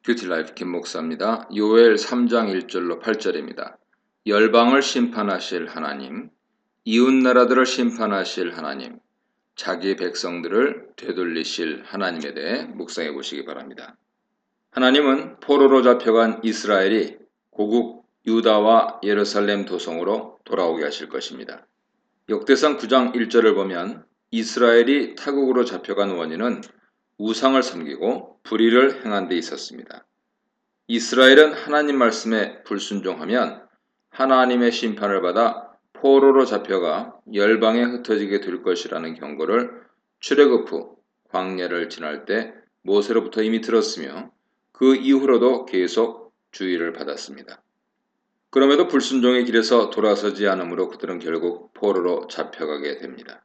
큐티라이프 김목사입니다. 요엘 3장 1절로 8절입니다. 열방을 심판하실 하나님, 이웃나라들을 심판하실 하나님, 자기 백성들을 되돌리실 하나님에 대해 묵상해 보시기 바랍니다. 하나님은 포로로 잡혀간 이스라엘이 고국 유다와 예루살렘 도성으로 돌아오게 하실 것입니다. 역대상 9장 1절을 보면 이스라엘이 타국으로 잡혀간 원인은 우상을 섬기고 불의를 행한 데 있었습니다. 이스라엘은 하나님 말씀에 불순종하면 하나님의 심판을 받아 포로로 잡혀가 열방에 흩어지게 될 것이라는 경고를 출애굽 후 광야를 지날 때 모세로부터 이미 들었으며 그 이후로도 계속 주의를 받았습니다. 그럼에도 불순종의 길에서 돌아서지 않으므로 그들은 결국 포로로 잡혀가게 됩니다.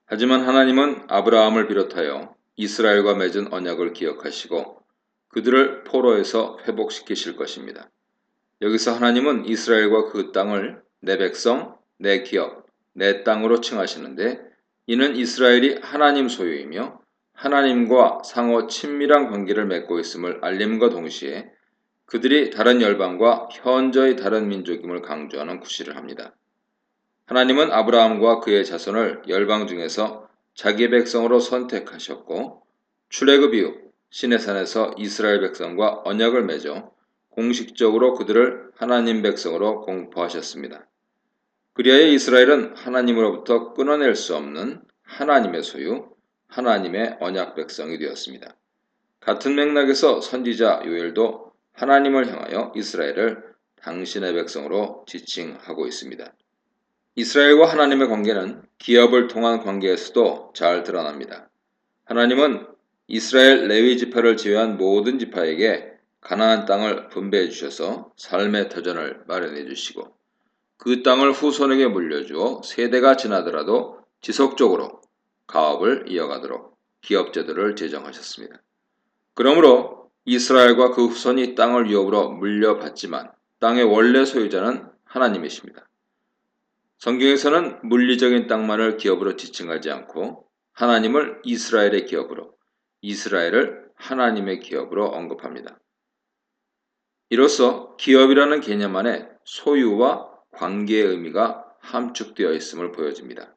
하지만 하나님은 아브라함을 비롯하여 이스라엘과 맺은 언약을 기억하시고 그들을 포로에서 회복시키실 것입니다. 여기서 하나님은 이스라엘과 그 땅을 내 백성, 내 기업, 내 땅으로 칭하시는데 이는 이스라엘이 하나님 소유이며 하나님과 상호 친밀한 관계를 맺고 있음을 알림과 동시에 그들이 다른 열방과 현저히 다른 민족임을 강조하는 구실을 합니다. 하나님은 아브라함과 그의 자손을 열방 중에서 자기의 백성으로 선택하셨고 출애굽 이후 시내산에서 이스라엘 백성과 언약을 맺어 공식적으로 그들을 하나님 백성으로 공포하셨습니다. 그리하여 이스라엘은 하나님으로부터 끊어낼 수 없는 하나님의 소유, 하나님의 언약 백성이 되었습니다. 같은 맥락에서 선지자 요엘도 하나님을 향하여 이스라엘을 당신의 백성으로 지칭하고 있습니다. 이스라엘과 하나님의 관계는 기업을 통한 관계에서도 잘 드러납니다. 하나님은 이스라엘 레위 지파를 제외한 모든 지파에게 가나안 땅을 분배해 주셔서 삶의 터전을 마련해 주시고 그 땅을 후손에게 물려주어 세대가 지나더라도 지속적으로 가업을 이어가도록 기업 제도를 제정하셨습니다. 그러므로 이스라엘과 그 후손이 땅을 유업으로 물려받지만 땅의 원래 소유자는 하나님이십니다. 성경에서는 물리적인 땅만을 기업으로 지칭하지 않고 하나님을 이스라엘의 기업으로, 이스라엘을 하나님의 기업으로 언급합니다. 이로써 기업이라는 개념 안에 소유와 관계의 의미가 함축되어 있음을 보여줍니다.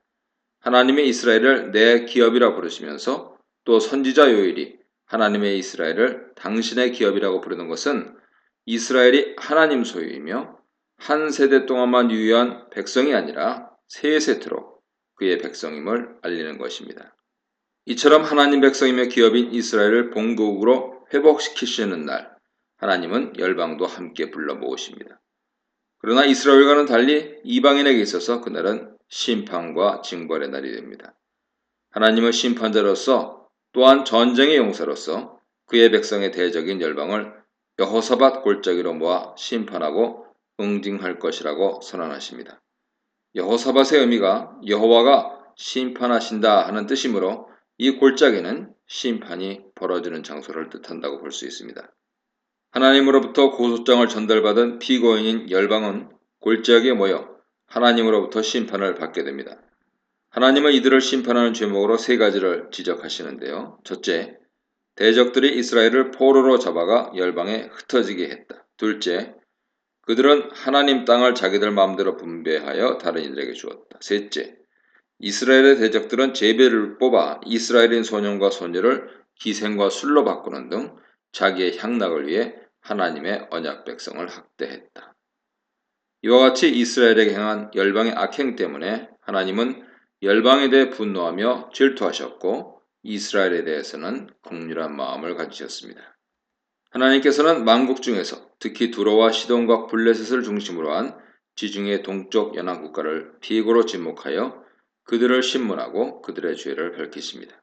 하나님의 이스라엘을 내 기업이라 부르시면서 또 선지자 요엘이 하나님의 이스라엘을 당신의 기업이라고 부르는 것은 이스라엘이 하나님 소유이며 한 세대 동안만 유효한 백성이 아니라 세 세트로 그의 백성임을 알리는 것입니다. 이처럼 하나님 백성이며 기업인 이스라엘을 본국으로 회복시키시는 날, 하나님은 열방도 함께 불러 모으십니다. 그러나 이스라엘과는 달리 이방인에게 있어서 그날은 심판과 징벌의 날이 됩니다. 하나님은 심판자로서 또한 전쟁의 용사로서 그의 백성의 대적인 열방을 여호사밧 골짜기로 모아 심판하고 응징할 것이라고 선언하십니다. 여호사밧의 의미가 여호와가 심판하신다 하는 뜻이므로 이 골짜기는 심판이 벌어지는 장소를 뜻한다고 볼 수 있습니다. 하나님으로부터 고소장을 전달받은 피고인인 열방은 골짜기에 모여 하나님으로부터 심판을 받게 됩니다. 하나님은 이들을 심판하는 죄목으로 세 가지를 지적하시는데요. 첫째, 대적들이 이스라엘을 포로로 잡아가 열방에 흩어지게 했다. 둘째, 그들은 하나님 땅을 자기들 마음대로 분배하여 다른 이들에게 주었다. 셋째, 이스라엘의 대적들은 제비를 뽑아 이스라엘인 소년과 소녀를 기생과 술로 바꾸는 등 자기의 향락을 위해 하나님의 언약 백성을 학대했다. 이와 같이 이스라엘에게 행한 열방의 악행 때문에 하나님은 열방에 대해 분노하며 질투하셨고 이스라엘에 대해서는 긍휼한 마음을 가지셨습니다. 하나님께서는 만국 중에서 특히 두로와 시돈과 블레셋을 중심으로 한 지중해 동쪽 연안 국가를 피고로 지목하여 그들을 심문하고 그들의 죄를 밝히십니다.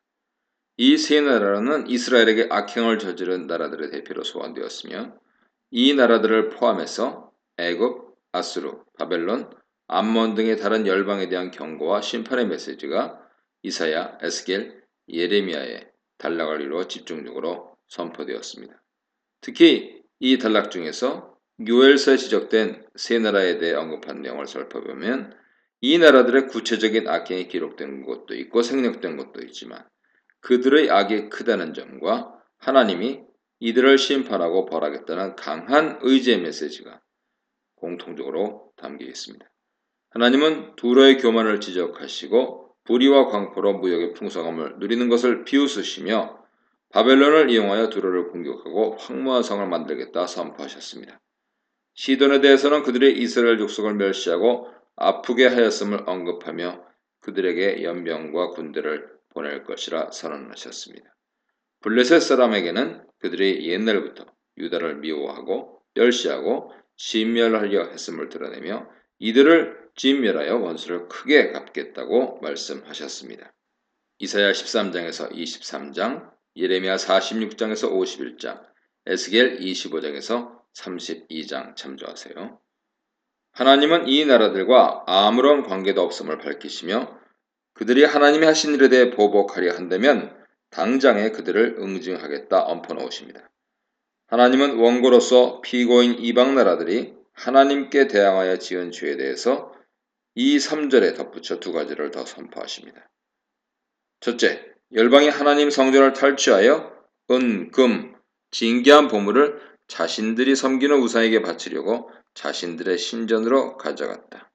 이 세 나라는 이스라엘에게 악행을 저지른 나라들의 대표로 소환되었으며 이 나라들을 포함해서 애굽, 아수르, 바벨론, 암몬 등의 다른 열방에 대한 경고와 심판의 메시지가 이사야, 에스겔, 예레미야의 단락을 이루어 집중적으로 선포되었습니다. 특히 이 단락 중에서 요엘서에 지적된 세 나라에 대해 언급한 내용을 살펴보면 이 나라들의 구체적인 악행이 기록된 것도 있고 생략된 것도 있지만 그들의 악이 크다는 점과 하나님이 이들을 심판하고 벌하겠다는 강한 의지의 메시지가 공통적으로 담겨 있습니다. 하나님은 두로의 교만을 지적하시고 불의와 광포로 무역의 풍성함을 누리는 것을 비웃으시며 바벨론을 이용하여 두로를 공격하고 황무한 성을 만들겠다 선포하셨습니다. 시돈에 대해서는 그들의 이스라엘 족속을 멸시하고 아프게 하였음을 언급하며 그들에게 연병과 군대를 보낼 것이라 선언하셨습니다. 블레셋 사람에게는 그들이 옛날부터 유다를 미워하고 멸시하고 진멸하려 했음을 드러내며 이들을 진멸하여 원수를 크게 갚겠다고 말씀하셨습니다. 이사야 13장에서 23장, 예레미야 46장에서 51장, 에스겔 25장에서 32장 참조하세요. 하나님은 이 나라들과 아무런 관계도 없음을 밝히시며 그들이 하나님이 하신 일에 대해 보복하려 한다면 당장에 그들을 응징하겠다 엎어놓으십니다. 하나님은 원고로서 피고인 이방 나라들이 하나님께 대항하여 지은 죄에 대해서 이 3절에 덧붙여 두 가지를 더 선포하십니다. 첫째, 열방이 하나님 성전을 탈취하여 은, 금, 진귀한 보물을 자신들이 섬기는 우상에게 바치려고 자신들의 신전으로 가져갔다.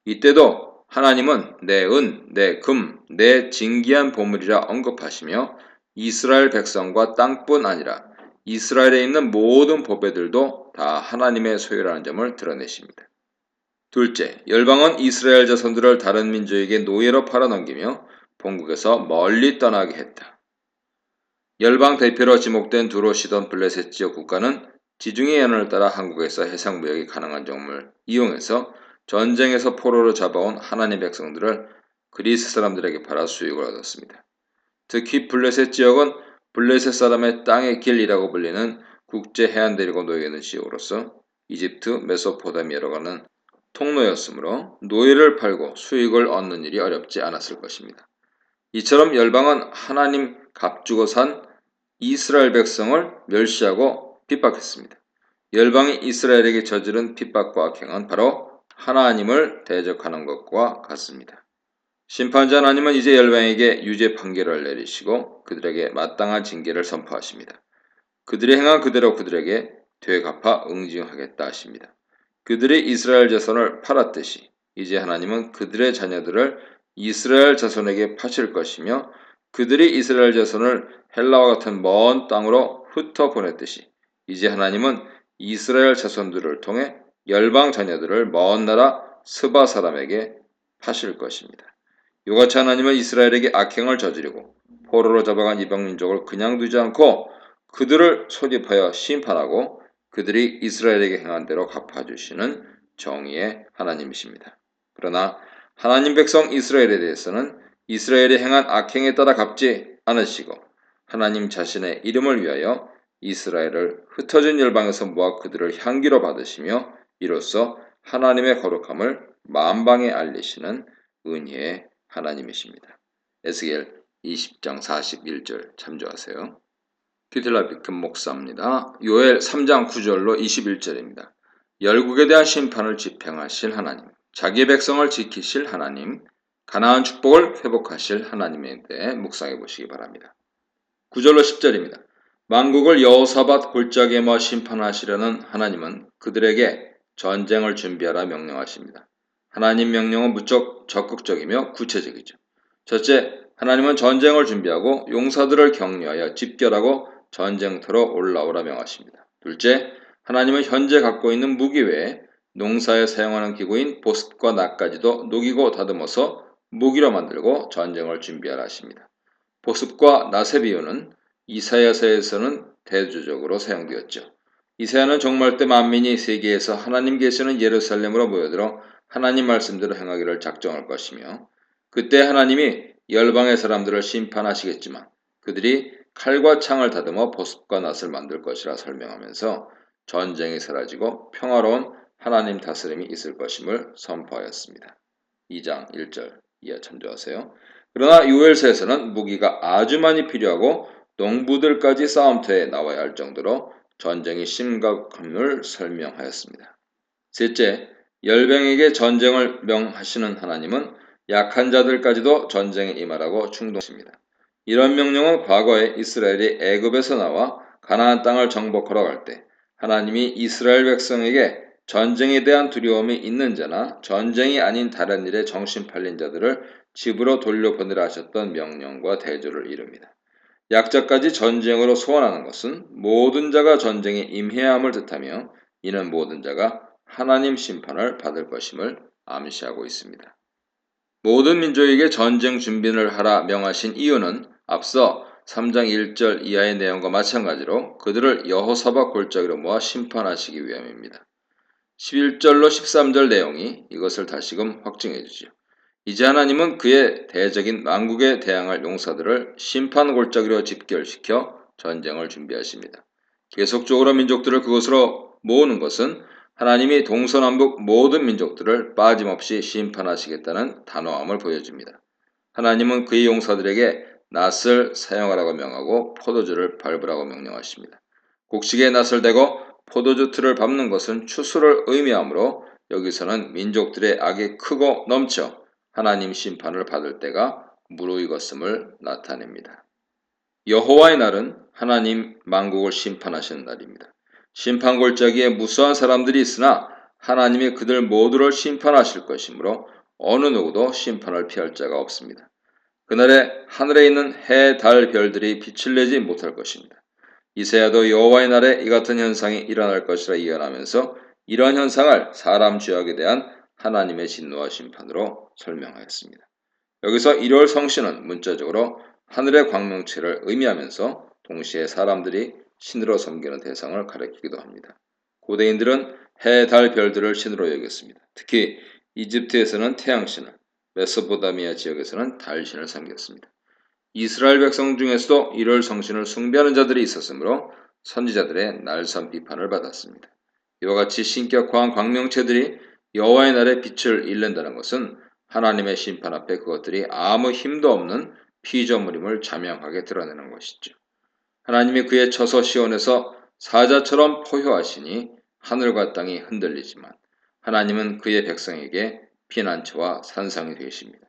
이때도 하나님은 내 은, 내 금, 내 진귀한 보물이라 언급하시며 이스라엘 백성과 땅뿐 아니라 이스라엘에 있는 모든 보배들도 다 하나님의 소유라는 점을 드러내십니다. 둘째, 열방은 이스라엘 자손들을 다른 민족에게 노예로 팔아넘기며 본국에서 멀리 떠나게 했다. 열방 대표로 지목된 두로 시돈 블레셋 지역 국가는 지중해 연을 따라 한국에서 해상무역이 가능한 점을 이용해서 전쟁에서 포로로 잡아온 하나님 백성들을 그리스 사람들에게 팔아 수익을 얻었습니다. 특히 블레셋 지역은 블레셋 사람의 땅의 길이라고 불리는 국제 해안대륙을 놓여 있는 지역으로서 이집트, 메소포타미아로 가는 통로였으므로 노예를 팔고 수익을 얻는 일이 어렵지 않았을 것입니다. 이처럼 열방은 하나님 값주고 산 이스라엘 백성을 멸시하고 핍박했습니다. 열방이 이스라엘에게 저지른 핍박과 악행은 바로 하나님을 대적하는 것과 같습니다. 심판자 하나님은 이제 열방에게 유죄 판결을 내리시고 그들에게 마땅한 징계를 선포하십니다. 그들이 행한 그대로 그들에게 되갚아 응징하겠다 하십니다. 그들이 이스라엘 자손을 팔았듯이 이제 하나님은 그들의 자녀들을 이스라엘 자손에게 파실 것이며 그들이 이스라엘 자손을 헬라와 같은 먼 땅으로 흩어 보냈듯이 이제 하나님은 이스라엘 자손들을 통해 열방 자녀들을 먼 나라 스바 사람에게 파실 것입니다. 이같이 하나님은 이스라엘에게 악행을 저지르고 포로로 잡아간 이방 민족을 그냥 두지 않고 그들을 소집하여 심판하고 그들이 이스라엘에게 행한 대로 갚아주시는 정의의 하나님이십니다. 그러나 하나님 백성 이스라엘에 대해서는 이스라엘이 행한 악행에 따라 갚지 않으시고 하나님 자신의 이름을 위하여 이스라엘을 흩어진 열방에서 모아 그들을 향기로 받으시며 이로써 하나님의 거룩함을 만방에 알리시는 은혜의 하나님이십니다. 에스겔 20장 41절 참조하세요. 기틀라 비큰 목사입니다. 요엘 3장 9절로 21절입니다. 열국에 대한 심판을 집행하실 하나님, 자기의 백성을 지키실 하나님, 가나안 축복을 회복하실 하나님에 대해 묵상해 보시기 바랍니다. 9절로 10절입니다. 만국을 여호사밧 골짜기에 모아 심판하시려는 하나님은 그들에게 전쟁을 준비하라 명령하십니다. 하나님 명령은 무척 적극적이며 구체적이죠. 첫째, 하나님은 전쟁을 준비하고 용사들을 격려하여 집결하고 전쟁터로 올라오라 명하십니다. 둘째, 하나님은 현재 갖고 있는 무기 외에 농사에 사용하는 기구인 보습과 낫까지도 녹이고 다듬어서 무기로 만들고 전쟁을 준비하라 하십니다. 보습과 낫의 비유는 이사야서에서는 대조적으로 사용되었죠. 이사야는 종말 때 만민이 세계에서 하나님 계시는 예루살렘으로 모여들어 하나님 말씀대로 행하기를 작정할 것이며 그때 하나님이 열방의 사람들을 심판하시겠지만 그들이 칼과 창을 다듬어 보습과 낫을 만들 것이라 설명하면서 전쟁이 사라지고 평화로운 하나님 다스림이 있을 것임을 선포하였습니다. 2장 1절 이하 참조하세요. 그러나 요엘서에서는 무기가 아주 많이 필요하고 농부들까지 싸움터에 나와야 할 정도로 전쟁이 심각함을 설명하였습니다. 셋째, 열방에게 전쟁을 명하시는 하나님은 약한 자들까지도 전쟁에 임하라고 충동하십니다. 이런 명령은 과거에 이스라엘이 애굽에서 나와 가나안 땅을 정복하러 갈 때 하나님이 이스라엘 백성에게 전쟁에 대한 두려움이 있는 자나 전쟁이 아닌 다른 일에 정신 팔린 자들을 집으로 돌려보내라 하셨던 명령과 대조를 이룹니다. 약자까지 전쟁으로 소환하는 것은 모든 자가 전쟁에 임해야 함을 뜻하며 이는 모든 자가 하나님 심판을 받을 것임을 암시하고 있습니다. 모든 민족에게 전쟁 준비를 하라 명하신 이유는 앞서 3장 1절 이하의 내용과 마찬가지로 그들을 여호사밧 골짜기로 모아 심판하시기 위함입니다. 11절로 13절 내용이 이것을 다시금 확증해 주죠. 이제 하나님은 그의 대적인 만국에 대항할 용사들을 심판 골짜기로 집결시켜 전쟁을 준비하십니다. 계속적으로 민족들을 그곳으로 모으는 것은 하나님이 동서남북 모든 민족들을 빠짐없이 심판하시겠다는 단호함을 보여줍니다. 하나님은 그의 용사들에게 낫을 사용하라고 명하고 포도주를 밟으라고 명령하십니다. 곡식에 낫을 대고 포도주 틀을 밟는 것은 추수를 의미하므로 여기서는 민족들의 악이 크고 넘쳐 하나님 심판을 받을 때가 무르익었음을 나타냅니다. 여호와의 날은 하나님 만국을 심판하시는 날입니다. 심판 골짜기에 무수한 사람들이 있으나 하나님이 그들 모두를 심판하실 것이므로 어느 누구도 심판을 피할 자가 없습니다. 그날에 하늘에 있는 해, 달, 별들이 빛을 내지 못할 것입니다. 이사야도 여호와의 날에 이 같은 현상이 일어날 것이라 예언하면서 이러한 현상을 사람 죄악에 대한 하나님의 진노와 심판으로 설명하였습니다. 여기서 일월 성신은 문자적으로 하늘의 광명체를 의미하면서 동시에 사람들이 신으로 섬기는 대상을 가리키기도 합니다. 고대인들은 해, 달, 별들을 신으로 여겼습니다. 특히 이집트에서는 태양신을, 메소포타미아 지역에서는 달신을 섬겼습니다. 이스라엘 백성 중에서도 일월 성신을 숭배하는 자들이 있었으므로 선지자들의 날선 비판을 받았습니다. 이와 같이 신격화한 광명체들이 여호와의 날에 빛을 잃는다는 것은 하나님의 심판 앞에 그것들이 아무 힘도 없는 피조물임을 자명하게 드러내는 것이죠. 하나님이 그의 처소 시온에서 사자처럼 포효하시니 하늘과 땅이 흔들리지만 하나님은 그의 백성에게 피난처와 산성이 되십니다.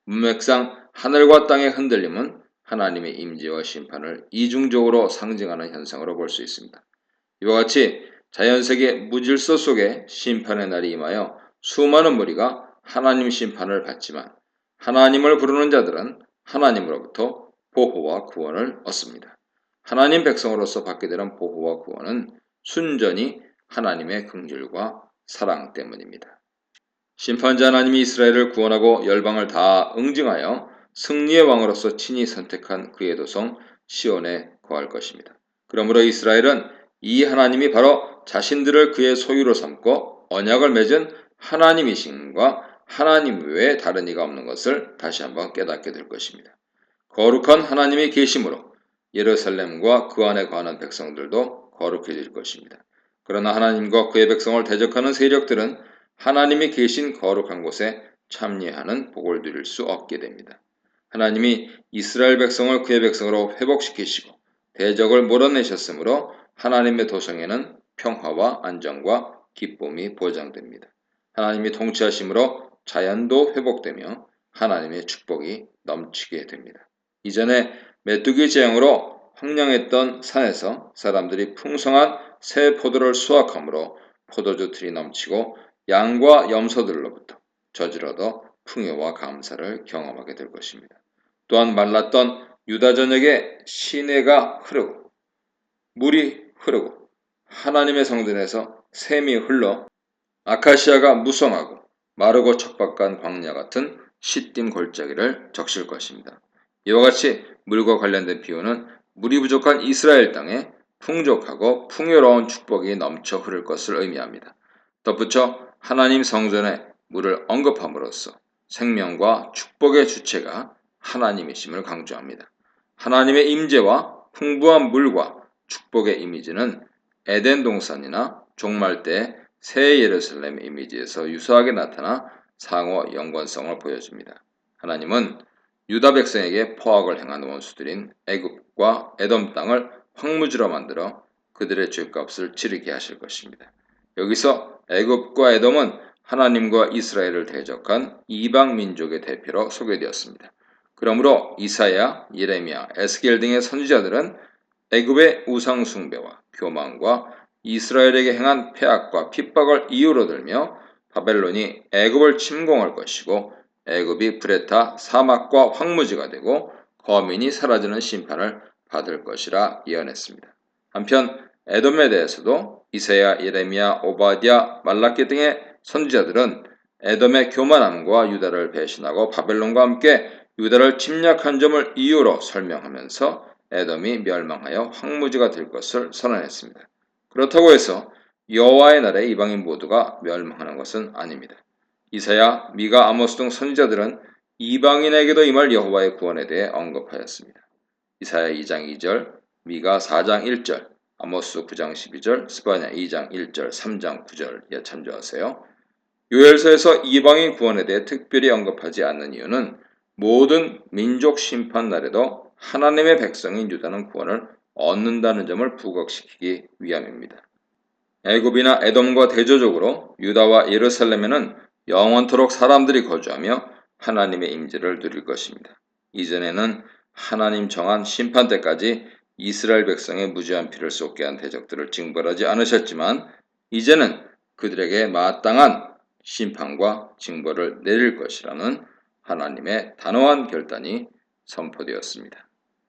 문맥상 하늘과 땅의 흔들림은 하나님의 임재와 심판을 이중적으로 상징하는 현상으로 볼 수 있습니다. 이와 같이 자연세계 무질서 속에 심판의 날이 임하여 수많은 무리가 하나님 심판을 받지만 하나님을 부르는 자들은 하나님으로부터 보호와 구원을 얻습니다. 하나님 백성으로서 받게 되는 보호와 구원은 순전히 하나님의 긍휼과 사랑 때문입니다. 심판자 하나님이 이스라엘을 구원하고 열방을 다 응징하여 승리의 왕으로서 친히 선택한 그의 도성 시온에 거할 것입니다. 그러므로 이스라엘은 이 하나님이 바로 자신들을 그의 소유로 삼고 언약을 맺은 하나님이신과 하나님 외에 다른 이가 없는 것을 다시 한번 깨닫게 될 것입니다. 거룩한 하나님이 계심으로 예루살렘과 그 안에 거하는 백성들도 거룩해질 것입니다. 그러나 하나님과 그의 백성을 대적하는 세력들은 하나님이 계신 거룩한 곳에 참여하는 복을 누릴 수 없게 됩니다. 하나님이 이스라엘 백성을 그의 백성으로 회복시키시고 대적을 몰아내셨으므로 하나님의 도성에는 평화와 안정과 기쁨이 보장됩니다. 하나님이 통치하심으로 자연도 회복되며 하나님의 축복이 넘치게 됩니다. 이전에 메뚜기 재앙으로 황량했던 산에서 사람들이 풍성한 새 포도를 수확하므로 포도주 틀이 넘치고 양과 염소들로부터 저지러도 풍요와 감사를 경험하게 될 것입니다. 또한 말랐던 유다 전역에 시내가 흐르고 물이 흐르고 하나님의 성전에서 샘이 흘러 아카시아가 무성하고 마르고 척박한 광야 같은 시딤 골짜기를 적실 것입니다. 이와 같이 물과 관련된 비유는 물이 부족한 이스라엘 땅에 풍족하고 풍요로운 축복이 넘쳐 흐를 것을 의미합니다. 덧붙여 하나님 성전에 물을 언급함으로써 생명과 축복의 주체가 하나님이심을 강조합니다. 하나님의 임재와 풍부한 물과 축복의 이미지는 에덴 동산이나 종말 때 새 예루살렘 이미지에서 유사하게 나타나 상호 연관성을 보여줍니다. 하나님은 유다 백성에게 포악을 행한 원수들인 애굽과 에돔 땅을 황무지로 만들어 그들의 죄값을 치르게 하실 것입니다. 여기서 애굽과 에돔은 하나님과 이스라엘을 대적한 이방 민족의 대표로 소개되었습니다. 그러므로 이사야, 예레미야, 에스겔 등의 선지자들은 애굽의 우상 숭배와 교만과 이스라엘에게 행한 폐악과 핍박을 이유로 들며 바벨론이 애굽을 침공할 것이고 애굽이 불에 타 사막과 황무지가 되고 거민이 사라지는 심판을 받을 것이라 예언했습니다. 한편 에돔에 대해서도 이사야, 예레미야, 오바댜, 말라기 등의 선지자들은 에돔의 교만함과 유다를 배신하고 바벨론과 함께 유다를 침략한 점을 이유로 설명하면서 에돔이 멸망하여 황무지가 될 것을 선언했습니다. 그렇다고 해서 여호와의 날에 이방인 모두가 멸망하는 것은 아닙니다. 이사야, 미가, 아모스 등 선지자들은 이방인에게도 임할 여호와의 구원에 대해 언급하였습니다. 이사야 2장 2절, 미가 4장 1절, 아모스 9장 12절, 스바냐 2장 1절, 3장 9절에 참조하세요. 요엘서에서 이방인 구원에 대해 특별히 언급하지 않는 이유는 모든 민족 심판 날에도 하나님의 백성인 유다는 구원을 얻는다는 점을 부각시키기 위함입니다. 애굽이나 에돔과 대조적으로 유다와 예루살렘에는 영원토록 사람들이 거주하며 하나님의 임재를 누릴 것입니다. 이전에는 하나님 정한 심판 때까지 이스라엘 백성의 무죄한 피를 쏟게 한 대적들을 징벌하지 않으셨지만 이제는 그들에게 마땅한 심판과 징벌을 내릴 것이라는 하나님의 단호한 결단이 선포되었습니다.